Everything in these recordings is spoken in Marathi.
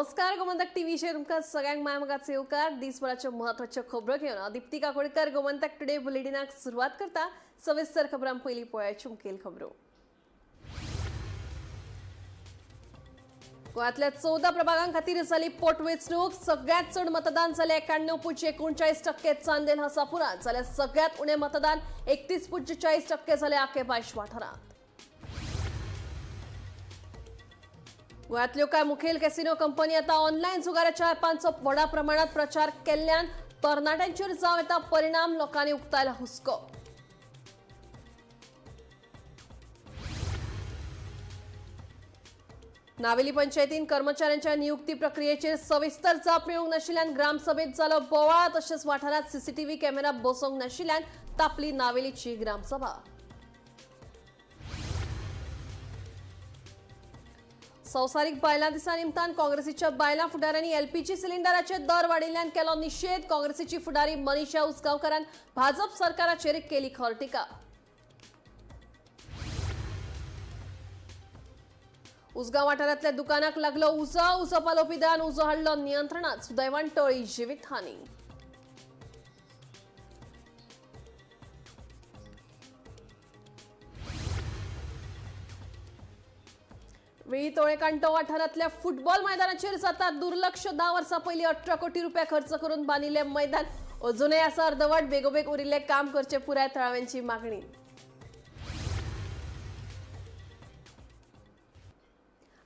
नमस्कार गोमंतक टीव्हीचेर तुमकां सगळ्यांक मायमोगाचो येवकार दिसभराच्यो म्हत्वाच्यो खबरो घेवन दीप्ती काकोडकर गोमंतक टुडे बुलेटिनाक सुरवात करता। सविस्तर खबरां पयलीं पळोवया मुखेल खबरो। गोंयांतल्या 14 प्रभागां खातीर जाली पोटवेंचणूक। सगळ्यांत चड मतदान जालें 91.39% चांदेल हासापुरांत, जाल्यार सगळ्यांत उणें मतदान 31.40% जालें आखे बायश वाठारांत। गोंयांतल्यो कांय मुखेल कॅसिनो कंपनी आतां ऑनलायन जुगाराच्या ॲपांचो व्हडा प्रमाणात प्रचार केल्ल्यान तरणाट्यांचेर जावं येता परिणाम लोकांनी उक्तायला हुस्को। नावेली पंचायतीन कर्मचाऱ्यांच्या नियुक्ती प्रक्रियेचेर सविस्तर जाप मेळूंक नाशिल्ल्यान ग्रामसभेत जालो बोवाळ। तशेंच वाठारांत सीसीटीव्ही कॅमेरा बसोवंक नाशिल्ल्यान तापली नावेलीची ग्रामसभा। संवसारीक बायलां दिसा निमतान काँग्रेसीच्या बायलां फुडाऱ्यांनी एलपीजी सिलिंडराचे दर वाडिल्ल्यान केलो निशेध। काँग्रेसीची फुडारी मनीषा उसगांवकारान भाजप सरकाराचेर केली खर टिका। उसगांव वाठारांतल्या दुकानाक लागलो उजो पालोवपी दळान उजो हाडलो नियंत्रणात। सुदैवान टळी जिवीतहानी। वेळी तोळेकांटो वाठारांतल्या फुटबॉल मैदानाचेर जाता दुर्लक्ष। 10 वर्सां पयलीं 18 कोटी रुपया खर्च करून बांदिल्लें मैदान अजूनय आसा अर्दवट। बेगोबेग उरिल्लें काम करचें पुराय थळाव्यांची मागणी।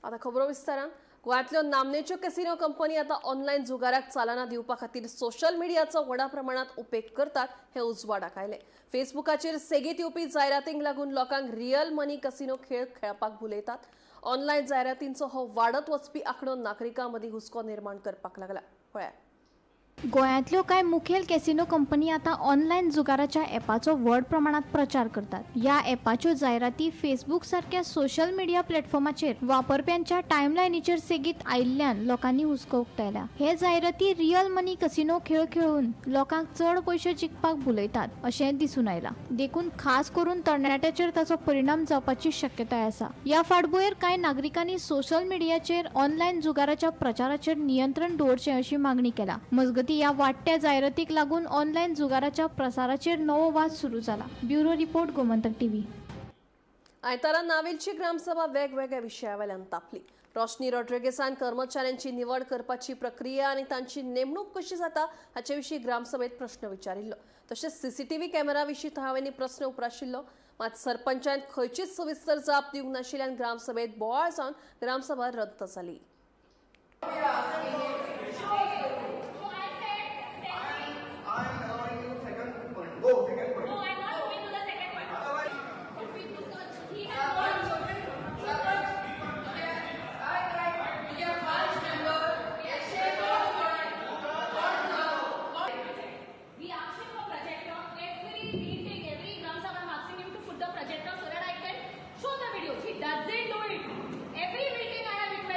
आतां खबरो विस्तारान। गोंयांतल्यो नामनेच्यो कॅसिनो कंपनी आतां ऑनलायन जुगाराक चालना दिवपा खातीर सोशल मिडियाचो व्हडा प्रमाणात उपेग करतात हें उजवाडाक आयलें। फेसबुकाचेर सेगीत येवपी जायरातींक लागून लोकांक रियल मनी कॅसिनो खेळ खेळपाक भुलयतात। ऑनलायन जायरातींचो हो वाडत वचपी आंकडो नागरिकां मदीं हुस्को निर्माण करपाक लागला। पळया। गोंयांतल्यो कांय मुखेल कॅसिनो कंपनी आतां ऑनलायन जुगाराच्या ॲपाचो व्हड प्रमाणात प्रचार करतात। ह्या ॲपाच्यो जायराती फेसबुक सारख्या सोशल मिडिया प्लॅटफॉर्माचेर वापरप्यांच्या टायमलायनीचेर सेगीत आयिल्ल्यान लोकांनी हुस्को उक्तायला। हे जायराती रियल मनी कॅसिनो खेळ खेळून लोकांक चड पयशे जिखपाक भुलयतात अशें दिसून आयलां। देखून खास करून तरणाट्यांचेर ताचो परिणाम जावपाची शक्यताय आसा। ह्या फाटभुंयेर कांय नागरिकांनी सोशल मिडियाचेर ऑनलायन जुगाराच्या प्रचाराचेर नियंत्रण दवरचें अशी मागणी केला। या वाडट्या जायरातीक लागून ऑनलायन जुगाराच्या प्रसाराचेर नवो वाद सुरू जाला। Bureau report Gomantak TV. आयतारा नावेलची ग्रामसभा वेगवेगळ्या विशयावेल्यान तापली। रोशनी रॉड्रिगेसान कर्मचाऱ्यांची निवड करपाची प्रक्रिया आनी तांची नेमणूक कशी जाता हाचे विशीं ग्रामसभेत प्रश्न विचारिल्लो। तशेंच सीसीटीव्ही कॅमेरा विशीं थळाव्यांनी प्रश्न उपराशिल्लो। मात सरपंचान खंयचीच सविस्तर जाप दिवंक नाशिल्ल्यान ग्रामसभेत बोवाळ जावन ग्रामसभा रद्द जाली।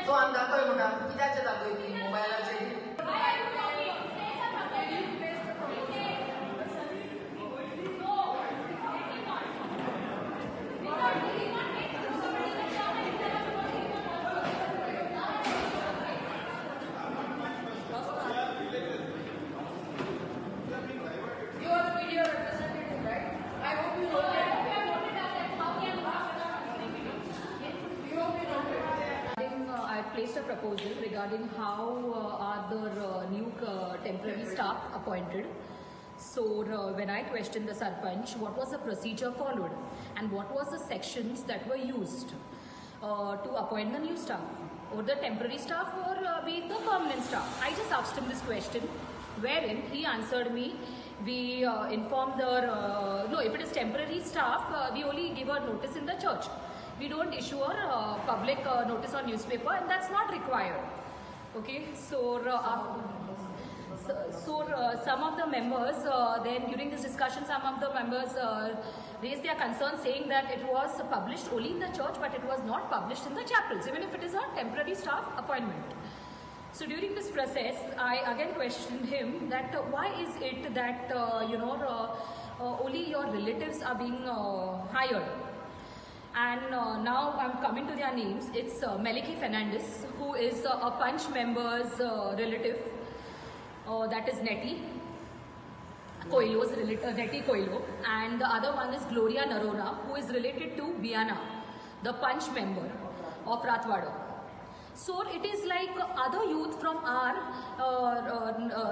तो आम दाखय म्हणा कित्याचे दाखय ती मोबायलाचेर placed a proposal regarding how are the new temporary staff appointed. So when I questioned the Sarpanch what was the procedure followed and what was the sections that were used to appoint the new staff or the temporary staff or be the permanent staff. I just asked him this question wherein he answered me, we inform the no, if it is temporary staff we only give a notice in the church. We don't issue a public notice on newspaper and that's not required. Okay, so some of the members then during this discussion some of the members raised their concerns saying that it was published only in the church but it was not published in the chapels even if it is a temporary staff appointment. So during this process I again questioned him that why is it that only your relatives are being hired. And now I'm coming to their names. It's Meliki Fernandez, who is a Punch member's relative. That is Nettie Coelho's Nettie Coelho. And the other one is Gloria Narona, who is related to Biana, the Punch member of Rathwada. So it is like other youth from our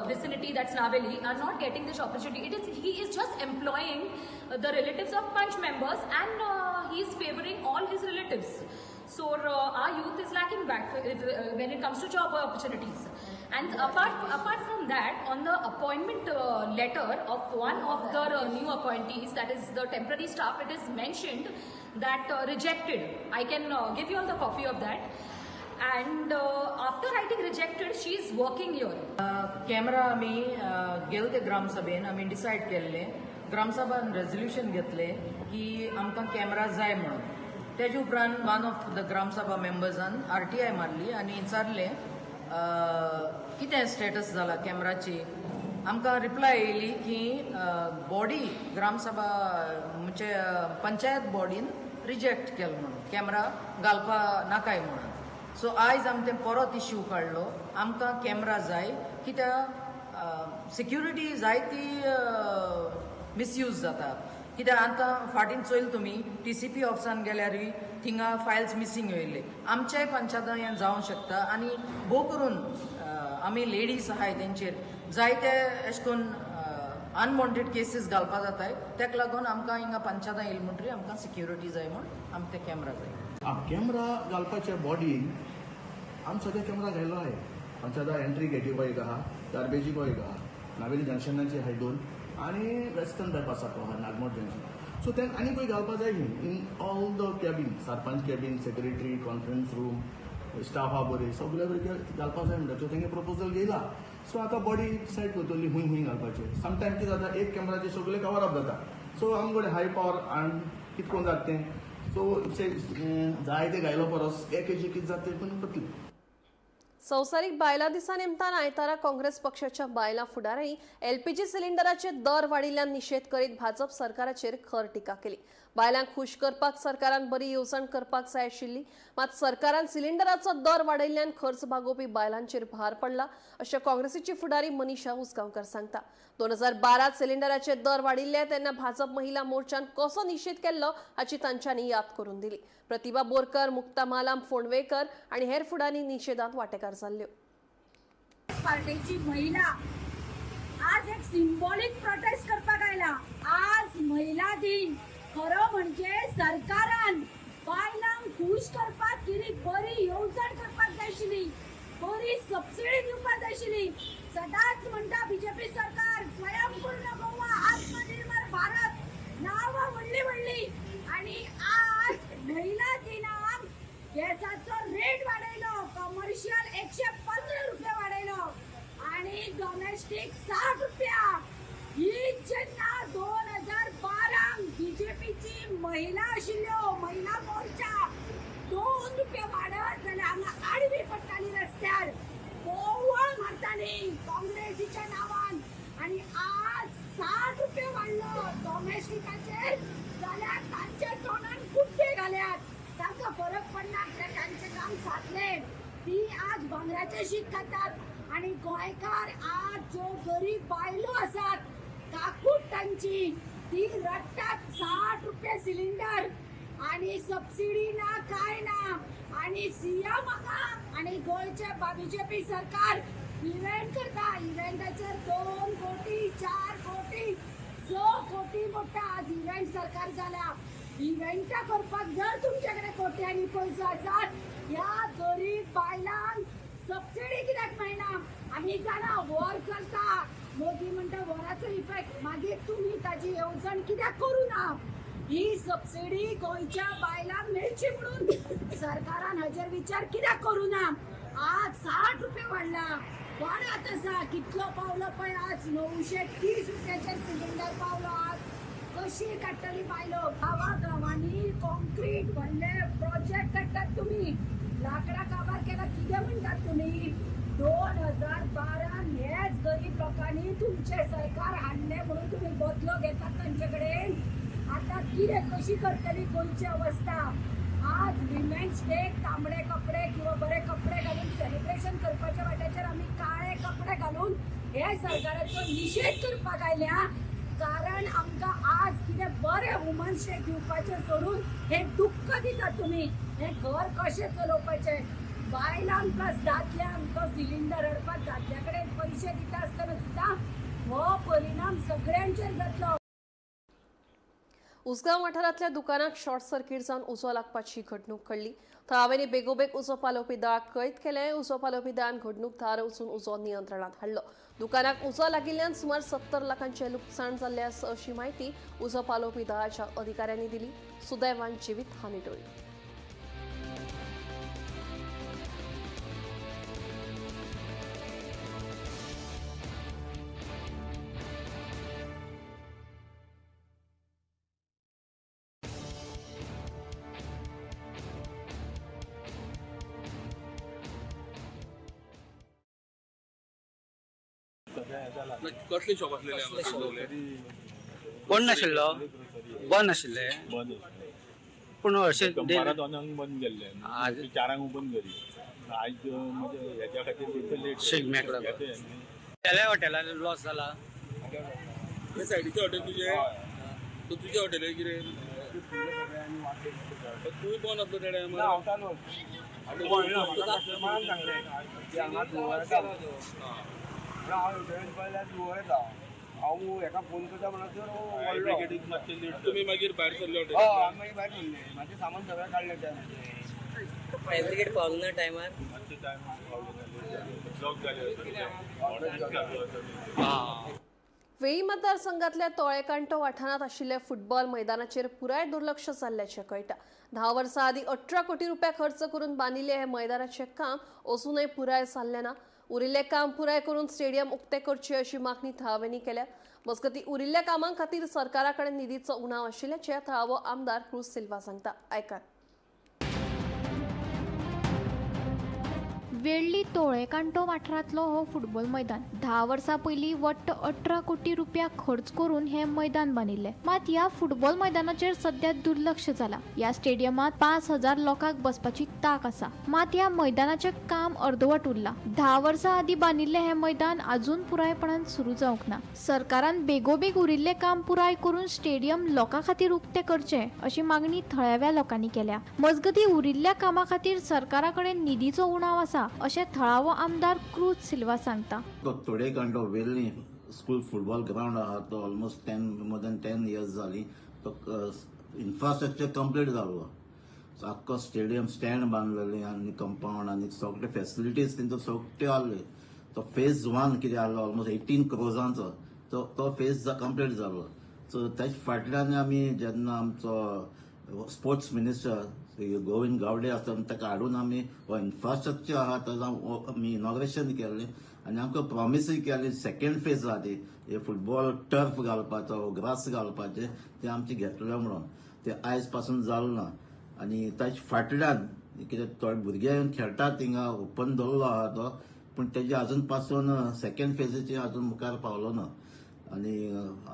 vicinity, that's Naveli, are not getting this opportunity. He is just employing the relatives of Punch members, and he is favoring all his relatives. So our youth is lacking back when it comes to job opportunities. And apart from that, on the appointment letter of one of the new appointees, that is the temporary staff, it is mentioned that rejected. I can give you all the copy of that. And after writing rejected, she is working here. Camera आमी गेले ग्रामसभेन आमी डिसायड केल्ले ग्रामसभान रेजोल्युशन घेतले की आमकां कॅमेरा जाय म्हणून तेजे उपरांत वन ऑफ द ग्रामसभा मेंबर्सान RTI मारली आनी विचारले कितें स्टेटस जाला कॅमेराची. आमकां रिप्लाय येयली की बॉडी ग्रामसभा म्हणजे पंचायत बॉडीन रिजेक्ट केलो म्हणून कॅमेरा घालपा नाकाय म्हणून. सो आयज आमी तें परत इश्यू काडलो. आमकां कॅमेरा जाय कित्याक सिक्युरिटी जायती मिसयूज जाता. कित्याक आतां फाटीं चोयल तुमी TCP ऑफिसान गेल्यारूय थिंगा फायल्स मिसींग येयले. आमच्याय पंचायतान हें जावंक शकता आनी भोव करून आमी लेडीज आहाय तेंचेर जायते अशें करून अनवॉन्टेड केसीस घालपा जाताय. तेका लागून आमकां हिंगा पंचायतान येयले म्हणटरी आमकां सिक्युरिटी जाय म्हूण आमकां ते कॅमेरा जाय. कॅमेरा घालपाच्या बॉडीन आमी सद्या कॅमेरा घायलो आहे. पंचायता एंट्री गेटीको एक आहा, गार्बेजीको एक आहा, नावेली जंक्शनाची आहाय 2 आनी वेस्टर्न बायपासाको आहा नागमोड जंक्शन. सो तें आनी खंय घालपा जाय न्ही in all the cabin, sarpanch cabin, secretary, conference room, staff आहा बरे सगळे बरे घालपा जाय म्हणटा. सो तेंगे प्रपोजल घेयला. सो आतां बॉडी डिसायड करतली खूंय घालपाचें. समटायम कितें जाता एक कॅमेराचे सगळे कवर अप जाता. सो आमकडे हाय पावर आनी कितें कोन्न जाता तें सो जाय ते घायलो परस एक हेजी कितें जाता तें पण करतली. संवसारीक बायलां दिसा निमतान आयतारा काँग्रेस पक्षाच्या बायलां फुडाऱ्यांनी LPG सिलिंडराचे दर वाडिल्ल्यान निशेध करीत भाजप सरकाराचेर खर टिका केली. बायलांक खूश करपाक सरकारान बरी येवजण करपाक जाय आशिल्ली, मात सरकारान सिलिंडराचो दर वाडयल्ल्यान खर्च भागोवपी बायलांचेर भार पडला, अशें काँग्रेसीची फुडारी मनीषा उसगांवकर सांगता. 2012 सिलिंडराचे दर वाडिल्ले तेन्ना भाजप महिला मोर्चान कसो निशेध केल्लो हाची तांच्यांनी याद करून दिली. प्रतिभा बोरकर, मुक्ता मालाम फोंडवेकर आणि हेर फुडारी निशेधांत वांटेकार जाल्ल्यो. पार्टीची महिला आज एक सिंबॉलिक प्रोटेस्ट करपाक आयला. आज महिला दिन. खरं म्हणजे सरकारान बायलांक खुश करपाक कितें बरी येवजण करपाक जाय आशिल्ली, बरी सबसिडी दिवपाक जाय आशिल्ली. सदांच म्हणटा BJP सरकार स्वयंपूर्ण गोवा, आत्मनिर्भर भारत, नांवां व्हडली व्हडली. आणि आज महिला दिनाक गॅसाचो रेट वाडयलो. कमर्शियल 115 रुपया वाडयलो आणि डोमेस्टीक 60 रुपया. ही जेन्ना 2012 BJPची महिला आशिल्ल्यो महिला मोर्चा 2 रुपया वाडत जाल्यार हांगा आडवी पडटाली रस्त्यार, बोवाळ मारताली काँग्रेसीच्या नांवान. आणि आज 60 रुपया वाडलो डोमेस्टिकाचेर जाल्यार तांच्या तोंडान कुड्डे घाल्यात. तांकां फरक पडना कित्याक तांचें काम सारले. ती आज भांगराचें शीत खातात आणि गोंयकार आज ज्यो गरीब बायलो आसात काकूट तांची ती रडटात. 60 रुपया सिलिंडर आणि सबसिडी ना काय ना. आणि सीएम हाका आणि गोंयचे BJP सरकार इव्हेंट करता. इव्हेंटाचेर 2 कोटी 4 कोटी 6 कोटी मोठा आज इव्हेंट सरकार जाला. इव्हेंटा करपाक जर तुमच्याकडे कोट्यांनी पयसो आसात, ह्या गरीब बायलांक सबसिडी कित्याक मेळना? आमी जाणा वॉर चलता, मोदी म्हणटा वॉराचो इफेक्ट, मागीर तुमी ताजी येवजण कित्याक करूना? ही सबसिडी गोंयच्या बायलांक मेळची म्हणून सरकारान हाजेर विचार कित्याक करूना? आज 60 रुपया वाडला. वाडत आसा. कितलो पावलो पळय आज 930 रुपयाचेर सिलिंडर पावलो. आज कशी काडटली बायलो? गांवांनी कॉन्क्रीट व्हडले प्रोजेक्ट काडटात तुमी, लाकडां काबार केला कितें म्हणटात तुमी? 2012 हेच गरीब लोकांनी तुमचे सरकार हाडले म्हणून तुम्ही बदलो घेतात तांचे कडेन. आता कितें कशी करतली गोंयची अवस्था. आज विमेन्स डे तांबडे कपडे किंवा बरे कपडे घालून सेलिब्रेशन करपाच्या वाट्याचेर आमी काळे कपडे घालून हे सरकाराचो निषेध करपाक आयल्या. कारण आमकां आज कितें बरे वुमन्स डे दिवपाचें सोडून हे दुख्ख दिता तुमी. हे घर कशें चलोवपाचें. बायलांक दादल्यांक तो सिलिंडर हाडपाक दादल्या कडेन पयशे दिता आसतना सुद्दां हो परिणाम सगळ्यांचेर जातलो. उसगांव वाठारांतल्या दुकानाक शॉर्ट सर्किट जावन उजो लागपाची घडणूक घडली. थळाव्यांनी बेगोबेग उजो पालोवपी दळाक कैद केले. उजो पालोवपी दळान घडणूक धार वचून उजो नियंत्रणात हाडलो. दुकानाक उजो लागिल्ल्यान सुमार 70 लाखांचे लुकसाण जाल्ले आसा अशी माहिती उजो पालोवपी दळाच्या अधिकाऱ्यांनी दिली. सुदैवान जिवीत हानी टळ्ळी. कसले शॉप असलेले कोण नाशिल्लो बंद आशिल्ले पूण अशें दनपारां 2 बंद केल्ले आज 4 ओपन करी आज म्हणजे ह्याच्या खातीर लेट शिगम्याक लागून तेल्या हॉटेलान लॉस जाला. हे सायडीचे हॉटेल तुझे तो तुझे हॉटेल आहे कितें तुवें बंद आसलो त्या टायमार हांव हेका फोन करता म्हणून तुम्ही मागीर भायर सरले हॉटेल मागीर भायर सरले. म्हाजें सामान सगळें काडलें त्या फायर ब्रिगेड पावलो ना टायमार. वेळी मतदारसंघातल्या तोळेकांटो वाठारांत आशिल्ल्या फुटबॉल मैदानाचेर पुराय दुर्लक्ष जाल्ल्याचें कळटा. 10 वर्सां आदी 18 कोटी रुपया खर्च करून बांदिल्ले हे मैदानाचें काम अजूनय पुराय जाल्लें ना. उरिल्लें काम पुराय करून स्टेडियम उक्तें करचें अशी मागणी थळाव्यांनी केल्या. मजगतीं उरिल्ल्या कामां खातीर सरकारा कडेन निधीचो उणाव आशिल्ल्याचें थळावो आमदार क्रूज सिल्वा सांगता. आयकात. वेळ्ळी तोळेकांटो वाठारांतलो हो फुटबॉल मैदान 10 वर्सां पयलीं वट्ट 18 कोटी रुपया खर्च करून हे मैदान बांदिल्लें. मात ह्या फुटबॉल मैदानाचेर सध्या दुर्लक्ष जाला. ह्या स्टेडियमात 5000 लोकांक बसपाची ताक आसा. मात ह्या मैदानाचें काम अर्दवट उरलां. 10 वर्सां आदी बांदिल्लें हे मैदान अजून पुरायपणान सुरू जावंक ना. सरकारान बेगोबेग उरिल्लें काम पुराय करून स्टेडियम लोकां खातीर उक्तें करचें अशी मागणी थळाव्या लोकांनी केल्या. मजगतीं उरिल्ल्या कामा खातीर सरकारा कडेन निधीचो उणाव आसा अशें थळावो आमदार क्रूज सिल्वा सांगता. तोडेकांटो वेल्ली स्कूल फुटबॉल ग्राउंड आहा तो ऑलमोस्ट मोर दॅन 10 इयर्स जाली. तो इन्फ्रास्ट्रक्चर कंप्लीट जालो. आख्खो स्टेडियम स्टँड बांदलेले आनी कंपाऊंड आनी सगळे फॅसिलिटीज तेंचो सगळ्यो आहले. तो फेज 1 कितें आहलो ऑलमोस्ट 18 क्रोजांचो तो फेज कंप्लीट जालो. सो तेच्या फाटल्यान आमी जेन्ना आमचो स्पोर्ट्स मिनिस्टर गोविंद गावडे आसा ताका हाडून आमी हो इन्फ्रास्ट्रक्चर आहा ताचो आमी इनॉग्रेशन केल्लें आनी आमकां प्रॉमिसूय केली. सेकंड फेज आहा ती फुटबॉल टर्फ घालपाचो ग्रास घालपाचें ते आमचे घेतले म्हणून ते आयज पासून जालें ना. आनी ताचे फाटल्यान कितें थोडे भुरगे येवन खेळटात थिंगा ओपन दवरलो आहा तो पूण तेजे अजून पासून सेकंड फेजीचे अजून मुखार पावलो ना. आनी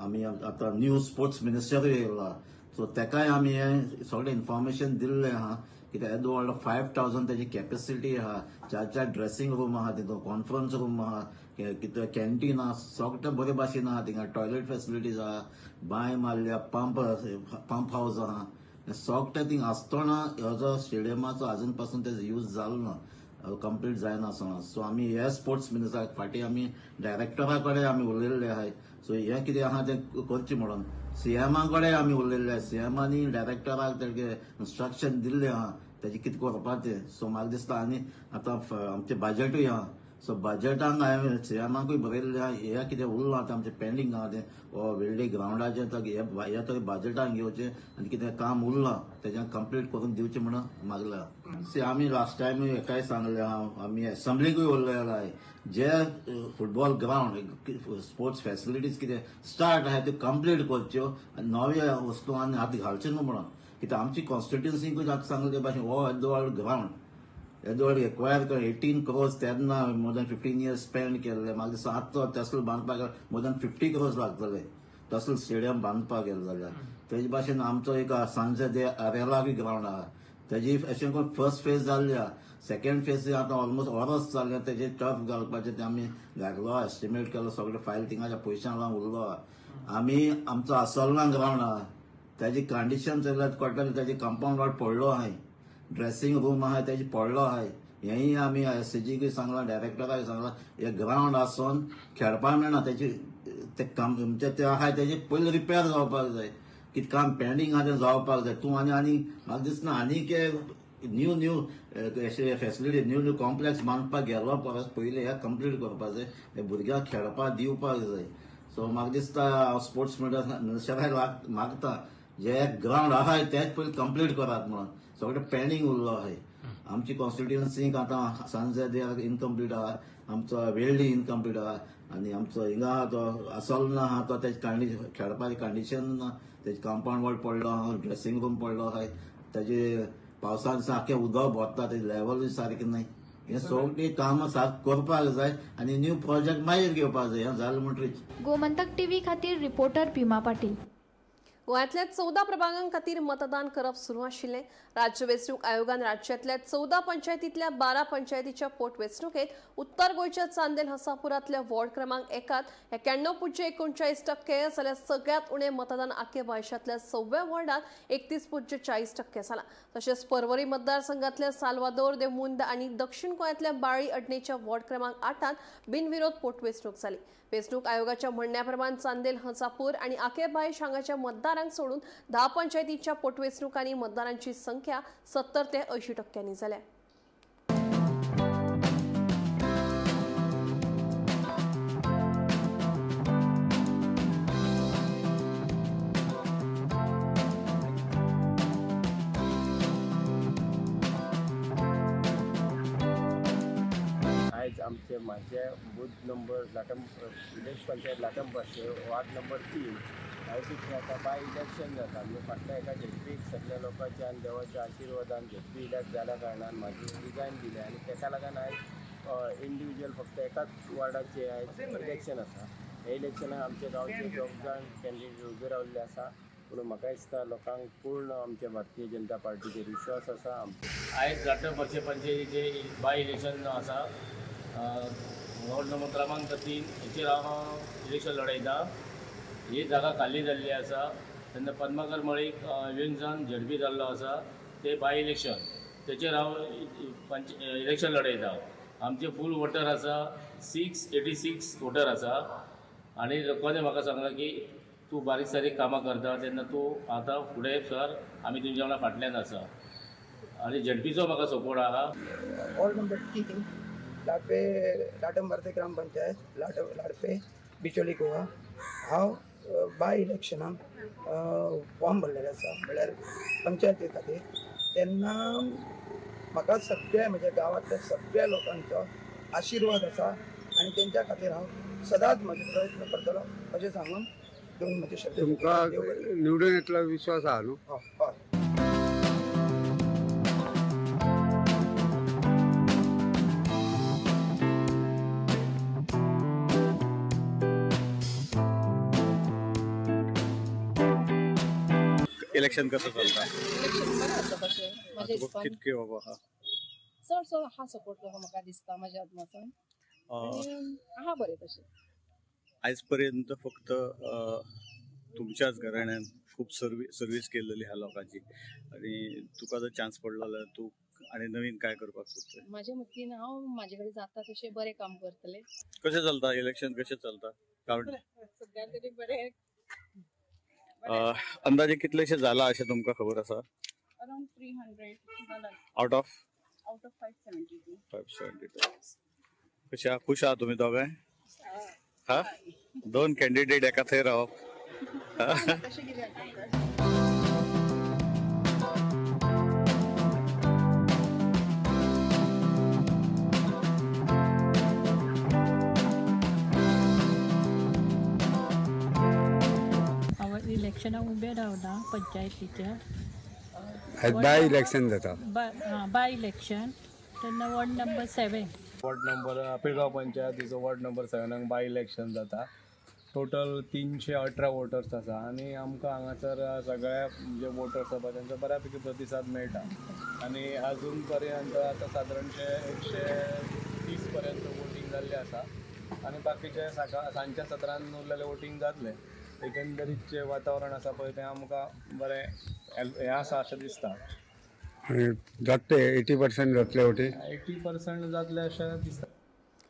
आमी आतां न्यू स्पोर्ट्स मिनिस्टरूय येयला सो तेकाय आमी हे सगळें इन्फॉर्मेशन दिल्लें आहा कित्याक येदो व्हडलो 5000 तेजी कॅपेसिटी आहा. 4 ड्रेसींग रूम आहा तितून कॉन्फरन्स रूम आहा कितें कॅन्टीन आहा सगळें बरे भाशेन आहा. थिंगा टॉयलेट फॅसिलिटीज आहा बांय मारल्या पंप हावस आहा सगळें थिंगा आसतना हो जो स्टेडियमाचो अजून पासून तेजो यूज जालो ना कंप्लीट जायना आसतना. सो आमी हे स्पोर्ट्स मिनिस्टराक फाटीं आमी डायरेक्टरा कडेन आमी उलयल्ले आहाय. सो हें कितें आहा तें करचें म्हणून सीएमा कडेन आमी उलयल्ले. सीएमानी डायरेक्टराक तेगे इन्स्ट्रक्शन दिल्लें आहा तेजें कितें करपाचें. सो म्हाका दिसता आनी आतां आमचें बजेटूय आहा सो बजेटान हांवें सीएमाकूय बरयल्लें आहा हें कितें उरलां आतां आमचें पेंडींग आहा तें हो वेल्डे ग्रावंडाचें हे तरी बजेटान घेवचें आनी कितें काम उरलां तेजें कंप्लीट करून दिवचें म्हणून मागलां. सी आमी लास्ट टायम हेकाय सांगलें आहा आमी एसेंब्लीकूय उलयलें आहाय जे फुटबॉल ग्राउंड स्पोर्ट्स फॅसिलिटीज कितें स्टार्ट आहाय त्यो कंप्लीट करच्यो आनी नव्या वस्तू आनी हात घालचे न्हू म्हणून कित्याक आमची कॉन्स्टिट्युन्सीकूच आतां सांगले भाशेन हो येदो व्हडलो ग्राउंड येदो व्हडलो एक्वायर कर 18 crores तेन्ना मोर दॅन 15 years स्पेंड केल्ले. म्हाका दिसता आतां तेसलो बांदपाक मोर दॅन 50 crores लागतले. तसलें स्टेडियम बांदपाक गेलो जाल्यार तेजे भाशेन आमचो एक सांजे ते रेलावी ग्राउंड आहा तेजी अशें करून फर्स्ट फेज जाल्ल्या सेकंड फेज आतां ऑलमोस्ट वरस जाल्लें तेजे टफ घालपाचें ते आमी घातलो एस्टिमेट केलो सगळे फायल थिंगाच्या पयशां लावन उरलो आहा आमी आमचो आसोलना ग्राउंड आहा तेजी कंडिशन चल्ल्यात कोट्टली तेजी कंपाऊंड वॉल पडलो आहाय ड्रेसिंग रूम आहाय तेजी पडलो आहाय हेंय आमी एससीजीक सांगलां डायरेक्टराक सांगलां हे ग्राउंड आसोन खेळपाक मेळना तेजी ते काम म्हणजे ते आहाय तेजे पयलीं रिपेर जावपाक जाय कितें काम पेंडींग आहा तें जावपाक जाय तूं आनी म्हाका दिसना आनीक न्यू फेसिलिटी न्यू कॉम्प्लेक्स बांदपाक गेलो परस पयलीं हे कंप्लीट करपाक जाय हे भुरग्यांक खेळपाक दिवपाक जाय सो म्हाका दिसता हांव स्पोर्ट्स मिनिस्टराक मागता जे ग्राउंड आहाय तेच पयलीं कंप्लीट करात म्हणून सगळें पेंडींग उरलो आहाय आमची कॉन्स्टिट्युएन्सीक आतां सांजे देर इनकम्प्लीट आहा आमचो वेल्डी इनकम्प्लीट आहा आनी आमचो हिंगा आहा तो आसोलना आहा तो तेज कंडिशन खेळपाची कंडिशन ना तेज कंपाऊंड वॉल पडलो आहा ड्रेसिंग रूम पडलो आहाय तेजे पावसान सारकें उदक भरता तेजी लेवलूय सारकें नाय हे सगळीं कामां सारक करपाक जाय आनी न्यू प्रोजेक्ट मागीर घेवपाक जाय हें जालें म्हणटरीच गोमंतक टीव्ही खातीर रिपोर्टर भीमा पाटील. गोंयांतल्या 14 प्रभागां खातीर मतदान करप सुरू आशिल्लें. राज्य वेंचणूक आयोगान राज्यांतल्या 14 पंचायतींतल्या 12 पंचायतीच्या पोटवेंचणुकेत उत्तर गोंयच्या चांदेल हसापुरांतल्या वॉर्ड क्रमांक 1 91.39% जाल्यार सगळ्यांत उणें मतदान आखे बायशांतल्या 6व्या वॉर्डात 31.40% जालां. तशेंच पर्वरी मतदारसंघातल्या साल्वादोर दे मुंद आनी दक्षिण गोंयांतल्या बाळी अडनेच्या वॉर्ड क्रमांक 8 बिनविरोध पोटवेंचणूक जाली. वेंचणूक आयोगाच्या म्हणण्या प्रमाण चांदेल हसापूर आनी आखे बायश हांगाच्या मतदारांक सोडून 10 पंचायतींच्या पोटवेंचणुकांनी मतदारांची संख्या 70 ते 80% जाल्या. आयज आमचे माझे बूथ नंबर विलेज पंचायत लाटंबाचे वार्ड नंबर 3 आयज आता बाय इलेक्शन जाता म्हणजे फाटल्या एका झेडपीक सगळ्या लोकांच्या आनी देवाच्या आशिर्वादान झेडपी इलेक्ट जाल्या कारणान म्हाजी रिजायन दिले आनी तेका लागून आयज इंडिविज्युअल फक्त एकाच वार्डाचे आयज इलेक्शन आसा. हे इलेक्शनाक आमच्या गांवचे 2 जाण कॅन्डिडेट उबे रावल्ले आसा पूण म्हाका दिसता लोकांक पूर्ण आमच्या भारतीय जनता पार्टीचेर विश्वास आसा. आयज लाटंबरचे पंचायतीचे बाय इलेक्शन आसा. वॉर्ड नंबर क्रमांक 3 हेचेर हांव इलेक्शन लडयता. ही जागा खाली जाल्ली आसा तेन्ना पद्माकर मळीक विंगसान झडपी जाल्लो आसा ते बाय इलेक्शन तेचेर हांव इलेक्शन लडयता. आमचे फूल वोटर आसा 686 वोटर आसा आनी लोकांनी म्हाका सांगलां की तूं बारीक सारीक कामां करता तेन्ना तूं आतां फुडें सर आमी तुमच्या वांगडा फाटल्यान आसा आनी झडपीचो म्हाका सपोर्ट आहा. वॉर्ड नंबर 3 लाटंबरते ग्रामपंचायत लाडफे बिचोली गोवा. हांव बाय इलेक्शनाक फॉर्म भरलेले आसा म्हणल्यार पंचायती खातीर. तेन्ना म्हाका सगळ्या म्हज्या गांवांतल्या सगळ्या लोकांचो आशिर्वाद आसा आनी तेंच्या खातीर हांव सदांच म्हजो प्रयत्न करतलो अशें सांगून दोन म्हजे शब्द तुमकां निवडून येतलो विश्वास आहा न्हू. हय. इलेक्शन कसं चलता? इलेक्शन बरें आसा तशें म्हाज्या हिसपान कितके बाबा आहा चडसो आहा सपोर्ट करता म्हाका दिसता म्हाज्या आत्मासान आहा बरें तशें. आयज पर्यंत फक्त तुमच्याच घराण्यान खूप सर्वीस केलेली ह्या लोकांची आणि तुका जर चान्स पडलो जाल्यार तू आणि नवीन काय करपाक सोदता? म्हाज्या मतीन हांव म्हाजे कडेन जाता तशें बरें काम करतलें. कशें चलता इलेक्शन कशें चलता? सगळ्यां तरी बरें. अंदाजे कितलेशे जाला अशें तुमकां खबर आसा? अराउंड 300 जाला. Out of 572. कशें आहा? खुश आहा तुमी दोगांय? हा 2 कॅन्डिडेट एका थंय रावप तशें कितें आसा? इलेक्शनाक उबे रावला पंचायतीच्या. बाय इलेक्शन जाता. बाय इलेक्शन तेन्ना ward number 7 ward number Pilgaon पंचायतीचो वॉर्ड नंबर 7 बाय इलेक्शन जाता टोटल 318 वोटर्स आसा आनी आमकां हांगासर सगळ्या जे वोटर्स आसा तांचो बऱ्यापैकी प्रतिसाद मेळटा आनी अजून पर्यंत आतां सादारणशे 130 पर्यंत वोटींग जाल्लें आसा आनी बाकीचे सांजच्या सत्रान उरलेलें वोटींग जातलें. एकंदरीत जे वातावरण आसा पळय तें आमकां बरें हें आसा अशें दिसता. आणि जाते 80% जातले वोटी 80% जातलें अशें दिसता.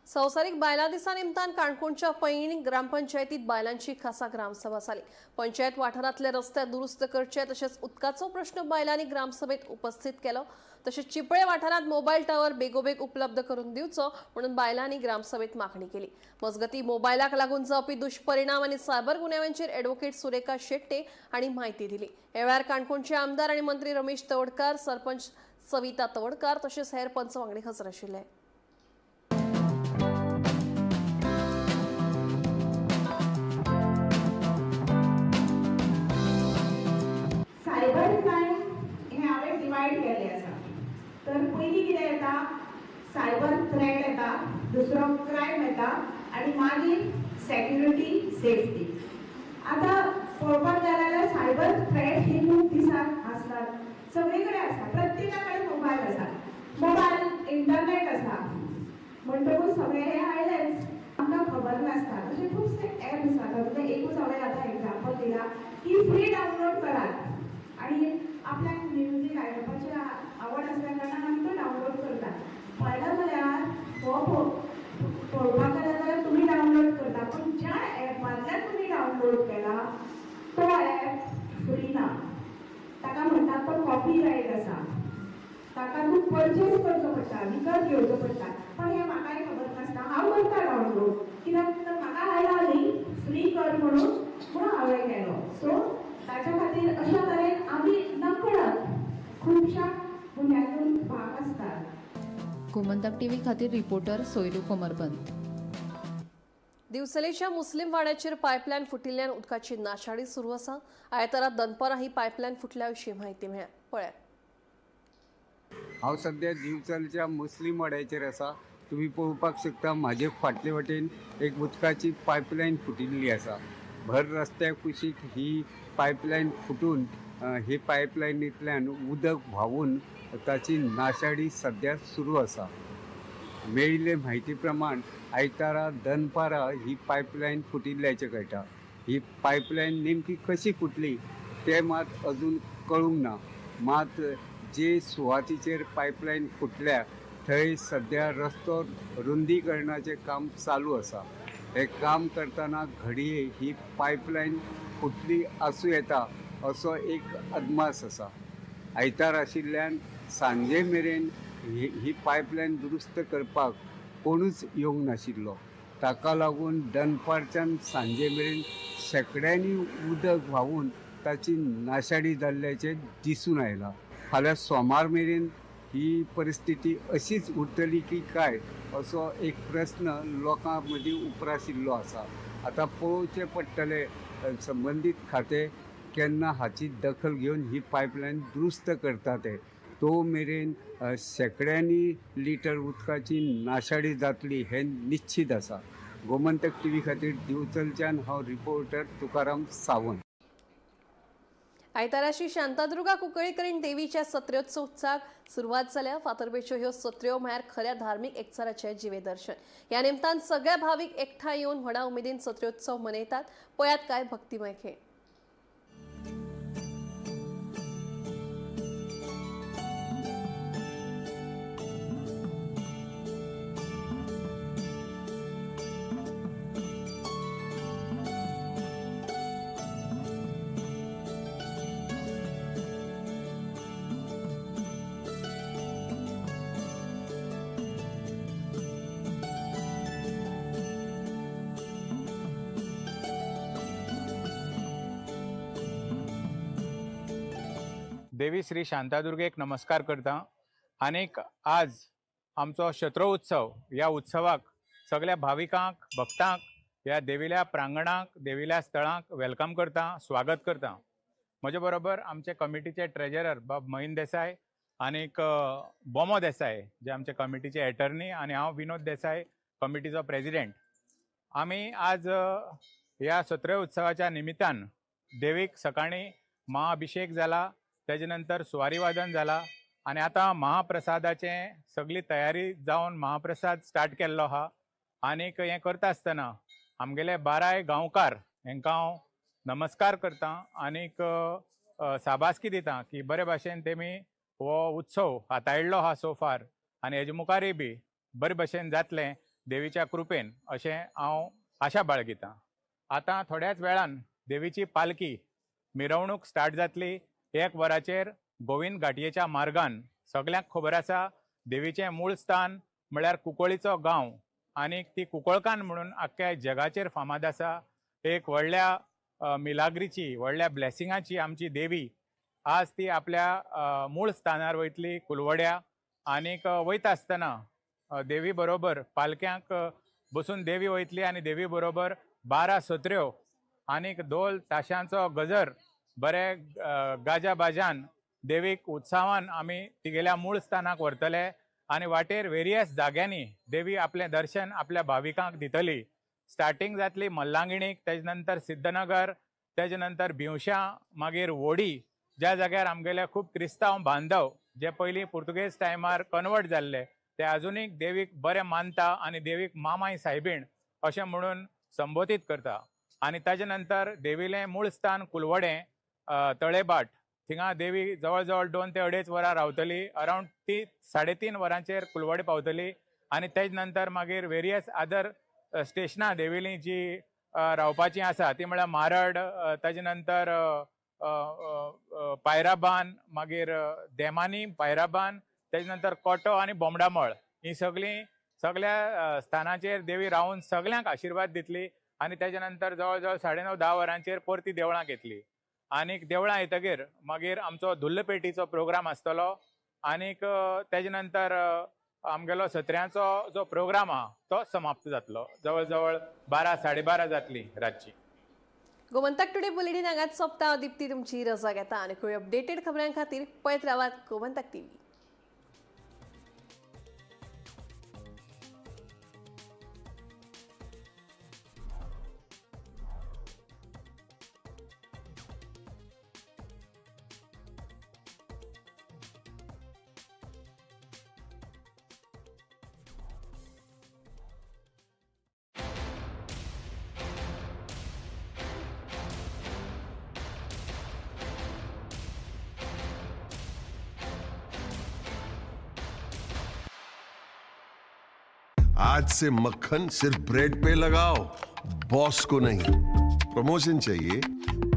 संवसारीक बायलां दिसा निमतान काणकोणच्या पैंगीण ग्रामपंचायतीत बायलांची खासा ग्रामसभा जाली. पंचायत वाठारांतले रस्ते दुरुस्त करचे तशेंच उदकाचो प्रश्न बायलांनी ग्रामसभेत उपस्थित केलो. तशेंच चिपळे वाठारांत मोबायल टावर बेगोबेग उपलब्ध करून दिवचो म्हणून बायलांनी ग्रामसभेत मागणी केली. मजगती मोबायलाक लागून जावपी दुश्परिणाम आनी सायबर गुन्यांवांचेर ॲडव्होकेट सुरेखा शेट्टे हांणी म्हायती दिली. ह्या वेळार काणकोणचे आमदार आनी मंत्री रमेश तवडकार, सरपंच सविता तवडकार तशेंच हेर पंच वांगडी हजर आशिल्ले. सायबर क्रायम हे हांवें डिवायड केल्लें आसा. तर पयलीं कितें येता, सायबर थ्रेट येता, दुसरो क्रायम येता आनी मागीर सेक्युरिटी सेफ्टी. आतां पळोवपाक गेल्यार जाल्यार सायबर थ्रेट ही खूब दिसाक आसतात, सगळे कडेन आसता, प्रत्येका कडेन मोबायल आसा, मोबायल इंटरनेट आसा म्हणटकूच सगळे हे आयलेच आमकां खबर नासता. अशे खुबशे ऍप आसात. तातूंतले एकूच हांवें आतां एग्जांपल दिलां की फ्री डावनलोड करात आणि आपल्याक म्युजीक आयकपाची आवड असल्या कारणान आमी तो डावनलोड करतात. पळयलो जाल्यार हो पळोवपाक गेल्यार जाल्यार तुमी डावनलोड करता, पूण ज्या ऍपांतल्यान तुमी डावनलोड केला तो ऍप फ्री ना. ताका म्हणटात तो कॉपीरायट आसा. ताका तूं परचेस करचो पडटा, विकत घेवचो पडटा. पण हें म्हाकाय खबर नासता. हांव करता डावनलोड कित्याक तर म्हाका आयला न्ही फ्री कर म्हणून हांवें केलो. सो ताच्या खातीर अशा तरेन आमी नकळत खुबशा गुन्यांतून भाग आसतात. गोमंतक टीव्ही खातीर रिपोर्टर सोयरू कोमरपंत. दिवचलेच्या मुस्लिम वाड्याचेर पायपलायन फुटिल्ल्यान उदकाची नाशाडी सुरू आसा. आयतारा दनपारां ही पायपलायन फुटल्या अशी माहिती मेळ्ळ्या. पळयात. हांव सध्या दिवचलच्या मुस्लिम वाड्याचेर आसा. तुम्ही पळोवपाक शकता म्हाजे फाटले वटेन एक उदकाची पायपलायन फुटिल्ली आसा. भर रस्त्याक कुशीक ही पायपलायन फुटून हे पायपलायनींतल्यान उदक व्हांवून ताची नाशाडी सध्या सुरू आसा. मेळिल्ले म्हायती प्रमाण आयतारा दनपारां ही पायपलायन फुटिल्ल्याचें कळटा. ही पायपलायन नेमकी कशी फुटली तें मात अजून कळूंक ना. मात जे सुवातीचेर पायपलायन फुटल्या थंय सध्या रस्तो रुंदीकरणाचें काम चालू आसा. हे काम करतना घडये ही पायपलायन फुटली आसूं येता असो एक अदमास आसा. आयतार आशिल्ल्यान सांजे मेरेन ही पायपलायन दुरुस्त करपाक कोणूच येवंक नाशिल्लो. ताका लागून दनपारच्यान सांजे मेरेन शेकड्यांनी उदक व्हांवून ताची नाशाडी जाल्ल्याचें दिसून आयलां. फाल्यां सोमार मेरेन ही परिस्थिती अशीच उरतली की काय असो एक प्रस्न लोकां मदीं उप्राशिल्लो आसा. आतां पळोवचें पडटलें संबंदीत खातें केन्ना हाची दखल घेवन ही पायपलायन दुरुस्त करता ते. तो मेरेन शेकड्यांनी लिटर उदकाची नाशाडी जातली हें निश्चित आसा. गोमंतक टीव्ही खातीर दिवचलच्यान हांव रिपोर्टर तुकाराम सावंत. आयताराशी शांतादुर्गा कुंकळीकरीण देवीच्या सत्रोत्सवाक सुरवात जाल्या. फातर्पेच्यो ह्यो सत्रो म्हळ्यार खऱ्या धार्मीक एकचाराचें जिवेदर्शन. ह्या निमतान सगळे भावीक एकठांय येवन व्हडा उमेदीन सत्रोत्सव मनयतात. पळयात कांय भक्तिमय खेळ. देवी श्री शांतादुर्गेक नमस्कार करता. आनीक आज आमचो शत्रो उत्सव. ह्या उत्सवाक सगळ्या भाविकांक भक्तांक ह्या देविल्या प्रांगणाक देविल्या स्थळांक वेलकम करता, स्वागत करता. म्हजे बरोबर आमचे कमिटीचे ट्रेजरर बाब महीन देसाय आनीक बोमो देसाय जे आमचे कमिटीचे एटर्नी आनी हांव विनोद देसाय कमिटीचो प्रेसिडेंट. आमी आज या सत्र उत्सवाच्या निमित्तान देवीक सकाळी महाअभिषेक जाला, तेजे नंतर सुवारी वादन जाला आणि आता महाप्रसादाचे सगळी तयारी जावन महाप्रसाद स्टार्ट केल्लो आहा. आनीक हें करता आसतना आमगेले 12 गांवकार हेंकां हांव नमस्कार करता आनीक शाबासकी दिता की बरे भाशेन तेमी हो उत्सव हाताळिल्लो आहा सो फार आनी हेजे मुखारय बी बरे भशेन जातलें देवीच्या कृपेन अशें हांव आशा बाळगितां. आतां थोड्याच वेळान देवीची पालखी मिरवणूक स्टार्ट जातली. 1 वराचेर गोविंद घाटयेच्या मार्गान सगल्यांक खबर आसा देवीचें मूळ स्थान म्हळ्यार कुंकळीचो गांव आनीक ती कुंकळकान म्हणून आख्ख्या जगाचेर फामाद आसा. एक व्हडल्या मिलाग्रीची व्हडल्या ब्लेसिंगाची आमची देवी आज ती आपल्या मूळ स्थानार वयतली कुलवड्या आनीक वयता आसतना देवी बरोबर पालक्यांक बसून देवी वयतली आनी देवी बरोबर 12 सत्र्यो आनीक ढोल ताशांचो गजर बरे गाजा बाजान देवीक उत्सवान आमी तिगेल्या मूळ स्थानाक व्हरतले आनी वाटेर वेरियस जाग्यांनी देवी आपलें दर्शन आपल्या भाविकांक दितली. स्टार्टींग जातली मल्लांगिणीक, तेजे नंतर सिद्धनगर, तेजे नंतर भिवशां, मागीर वोडी, ज्या जाग्यार आमगेले खूब क्रिस्तांव बांधव जे पयलीं पुर्तुगेज टायमार कन्वर्ट जाल्ले ते आजुनूय देवीक बरें मानता आनी देवीक मामाय सायबीण अशें म्हणून संबोधीत करता. आनी ताजे नंतर देवीलें मूळ स्थान कुलवडें तळेबाट, थिंगा देवी जवळ जवळ 2 ते 2.5 वरां रावतली. अरावंड 3-3.5 वरांचेर कुलवडे पावतली आनी तेजे नंतर मागीर वेरियस अदर स्टेशनां देविलीं जी रावपाची आसा ती म्हळ्यार मारड, ताजे नंतर पायराबान, मागीर देमानी पायराबान, तेजे नंतर कोटो आनी बोमडामळ ही सगळ्या स्थानाचेर देवी रावन सगल्यांक आशिर्वाद दितली आनी तेजे नंतर जवळ जवळ 9:30-10 वरांचेर परती देवळां घेतली. आनीक देवळां येतकीर मागीर आमचो धुल्ल पेटीचो प्रोग्राम आसतलो आनीक तेजे नंतर आमगेलो सत्र्यांचो जो प्रोग्राम आहा तो समाप्त जातलो. जवळ जवळ 12-12:30 जातली रातची. गोमंतक टुडे बुलेटिन हांगाच सोंपता. दिप्ती तुमची रजा घेता आनी खंय अपडेटेड खबरां खातीर पळयत रावात गोमंतक टीव्ही. आज से मक्खन सिर्फ ब्रेड पे लगाओ, बॉस को नहीं. प्रमोशन चाहिए?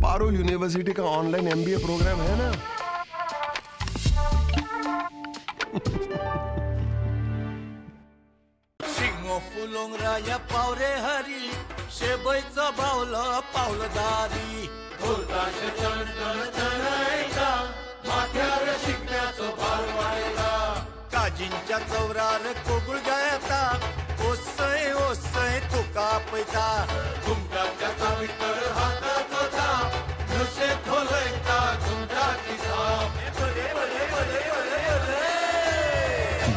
पारुल यूनिवर्सिटी का ऑनलाइन MBA प्रोग्राम है ना. शिंगो फुलोंग राया पावरे हरी शेबईचं बावलं पावलदारी भोलताश चण चण चणायचा माथ्यावर शिकण्याचं भार वाढला काजींच्या चौरार कोगुळ गायता ओसय ओसय तुका पैता घुमटाच्या चावीतर हातात होता नशे खोलयता घुमटाची साप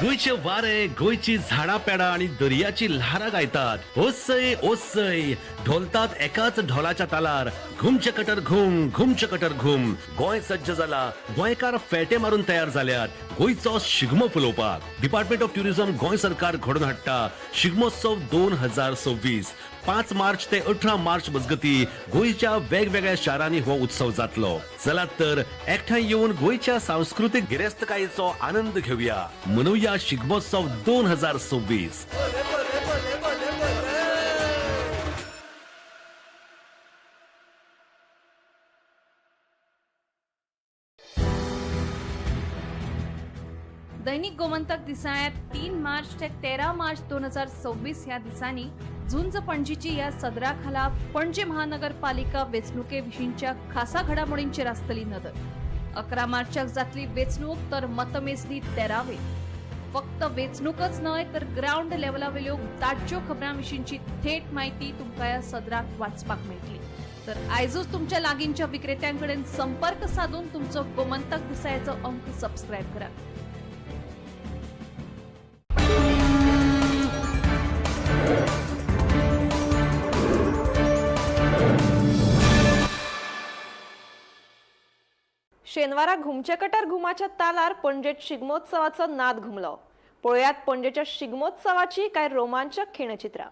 गोयचे वारे, गोयची झाडा पेडा आणि दर्याची ल्हारा गायतात. ओसय ओसय ढोलतात एकाच ढोलाच्या तालार. घुमचे कटर घुम, घुमचे कटर घुम. गोंय सज्ज जाला. गोंयकार फेटे मारून तयार जाल्यात गोंयचो Shigmo फुलोवपाक. Department of tourism Goa सरकार घडोवन हाडटा शिगमोत्सव 2026. 5 मार्च ते 18 मार्च मजगती गोंयच्या वेगवेगळ्या शारांनी हो उत्सव जातलो. चलात तर एकठांय येऊन गोंयच्या सांस्कृतिक गिरेस्तकायेचो आनंद घेवया. मनोवया शिगमोत्सव 2026. दैनिक गोमंतक दिसाळ्यात 3 मार्च ते 13 मार्च 2026 ह्या दिसांनी झुंज पणजीची ह्या सदरा खाला पणजी महानगरपालिका वेंचणुके विशींच्या खासा घडामोडींचेर आसतली नदर. 11 मार्चाक जातली वेंचणूक तर मतमेजणी 13वे. फक्त वेंचणूकच न्हय तर ग्राउंड लेवलावेल्यो ताज्यो खबरां विशींची थेट म्हायती तुमकां ह्या सदराक वाचपाक मेळटली. तर आयजूच तुमच्या लागींच्या विक्रेत्यांकडेन संपर्क साधून तुमचो गोमंतक दिसाळ्याचो अंक सबस्क्रायब करा. शेनवारा घुमचे कटर घुमाच्या तालार पणजेत शिगमोत्सवाचो नाद घुमलो. पळयात पणजेच्या शिगमोत्सवाची काय रोमांचक खिणचित्रां.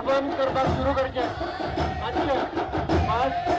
बंद करपाक सुरू करचें. मातशें मास्क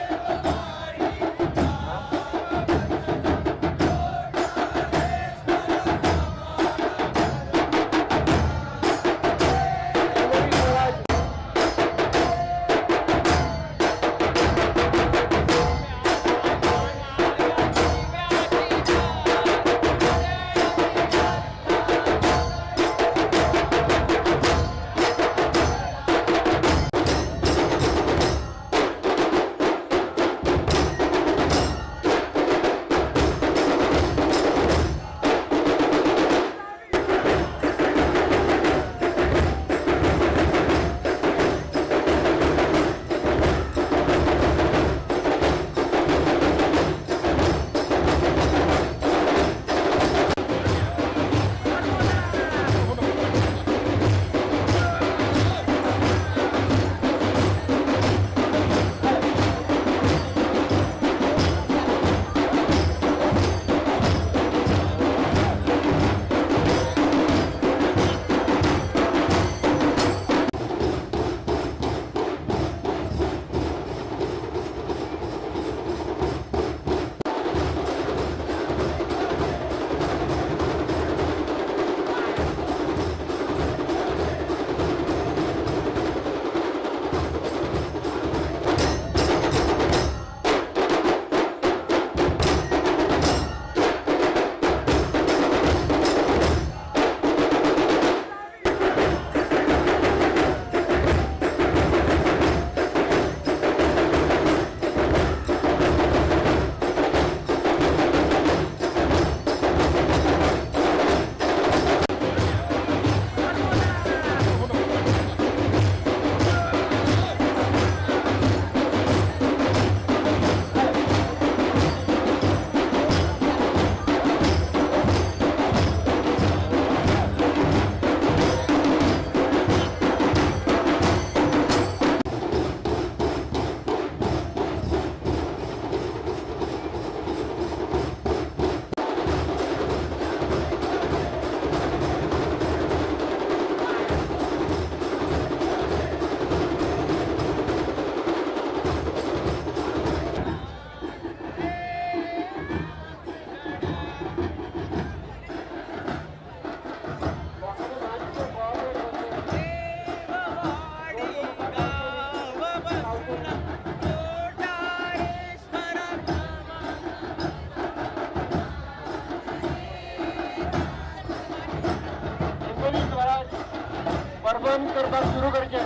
बंद करपाक सुरू करचें.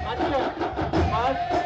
मातशें मास्क